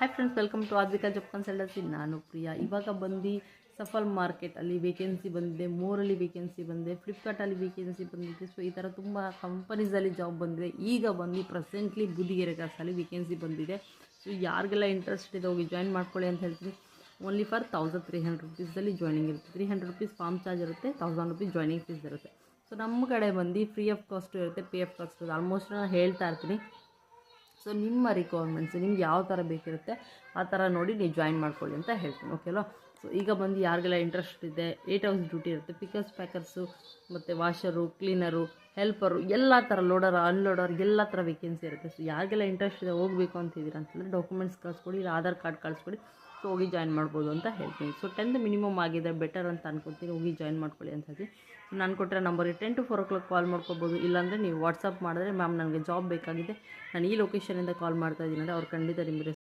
Hi friends, welcome to Advika job consultancy. ನಾನು ಪ್ರಿಯಾ. ಇವಾಗ ಬಂದು ಸಫಲ್ ಮಾರ್ಕೆಟಲ್ಲಿ ವೇಕೆನ್ಸಿ ಬಂದಿದೆ, ಮೋರಲ್ಲಿ ವೇಕೆನ್ಸಿ ಬಂದಿದೆ, ಫ್ಲಿಪ್ಕಾರ್ಟಲ್ಲಿ ವೇಕೆನ್ಸಿ ಬಂದಿದೆ. ಸೊ ಈ ಥರ ತುಂಬ ಕಂಪನೀಸಲ್ಲಿ ಜಾಬ್ ಬಂದಿದೆ. ಈಗ ಬಂದು ಪ್ರೆಸೆಂಟ್ಲಿ ಬುದ್ಧಿಗೆರೆ ಕ್ರಾಸಲ್ಲಿ ವೇಕೆನ್ಸಿ ಬಂದಿದೆ. ಸೊ ಯಾರಿಗೆಲ್ಲ ಇಂಟ್ರೆಸ್ಟ್ ಇದೆ ಹೋಗಿ ಜಾಯಿನ್ ಮಾಡ್ಕೊಳ್ಳಿ ಅಂತ ಹೇಳ್ತೀನಿ. ಓನ್ಲಿ ಫಾರ್ 1300 ರುಪೀಸಲ್ಲಿ ಜಾಯ್ನಿಂಗ್ ಇರುತ್ತೆ. 300 ರುಪೀಸ್ ಫಾರ್ಮ್ ಚಾರ್ಜ್ ಇರುತ್ತೆ, 1000 ರುಪೀಸ್ ಜಾಯ್ನಿಂಗ್ ಫೀಸ್ ಇರುತ್ತೆ. ಸೊ ನಮ್ಮ ಕಡೆ ಬಂದು ಫ್ರೀ ಆಫ್ ಕಾಸ್ಟು ಇರುತ್ತೆ, ಪೇ ಆಫ್ ಕಾಸ್ಟ್ ಇರುತ್ತೆ. ಆಲ್ಮೋಸ್ಟ್ ನಾನು ಹೇಳ್ತಾ ಇರ್ತೀನಿ. ಸೊ ನಿಮ್ಮ ರಿಕ್ವೈರ್ಮೆಂಟ್ಸ್ ನಿಮ್ಗೆ ಯಾವ ಥರ ಬೇಕಿರುತ್ತೆ ಆ ಥರ ನೋಡಿ ನೀವು ಜಾಯಿನ್ ಮಾಡ್ಕೊಳ್ಳಿ ಅಂತ ಹೇಳ್ತೀನಿ, ಓಕೆಲ್ವಾ. ಸೊ ಈಗ ಬಂದು ಯಾರಿಗೆಲ್ಲ ಇಂಟ್ರೆಸ್ಟ್ ಇದೆ, 8 hours ಡ್ಯೂಟಿ ಇರುತ್ತೆ. ಪಿಕರ್ಸ್ ಪ್ಯಾಕರ್ಸು ಮತ್ತು ವಾಷರು, ಕ್ಲೀನರು, ಹೆಲ್ಪರು, ಎಲ್ಲ ಥರ ಲೋಡರ್, ಅನ್ಲೋಡರ್ ಎಲ್ಲ ಥರ ವೇಕೆನ್ಸಿ ಇರುತ್ತೆ. ಸೊ ಯಾರಿಗೆಲ್ಲ ಇಂಟ್ರೆಸ್ಟ್ ಇದೆ ಹೋಗಬೇಕು ಅಂತಿದ್ದೀರ ಅಂತಂದರೆ ಡಾಕ್ಯುಮೆಂಟ್ಸ್ ಕಳಿಸ್ಕೊಡಿ, ಇಲ್ಲ ಆಧಾರ್ ಕಾರ್ಡ್ ಕಳಿಸ್ಕೊಡಿ. ಸೊ ಹೋಗಿ ಜಾಯಿನ್ ಮಾಡ್ಬೋದು ಅಂತ ಹೇಳ್ತೀನಿ. ಸೊ 10th ಮಿನಿಮಮ್ ಆಗಿದೆ, ಬೆಟರ್ ಅಂತ ಅನ್ಕೊತೀನಿ. ಹೋಗಿ ಜಾಯಿನ್ ಮಾಡ್ಕೊಳ್ಳಿ ಅಂತ ಹೇಳ್ತೀನಿ. ನಾನು ಕೊಟ್ಟರೆ ನಂಬರಿಗೆ 10 to 4 o'clock ಕಾಲ್ ಮಾಡ್ಕೊಬೋದು. ಇಲ್ಲಾಂದರೆ ನೀವು ವಾಟ್ಸಪ್ ಮಾಡಿದ್ರೆ ಮ್ಯಾಮ್ ನನಗೆ ಜಾಬ್ ಬೇಕಾಗಿದೆ, ನಾನು ಈ ಲೊಕೇಶನಿಂದ ಕಾಲ್ ಮಾಡ್ತಾ ಇದ್ದೀನಿ ಅಂದರೆ ಅವ್ರು ಖಂಡಿತ ನಿಮಗೆ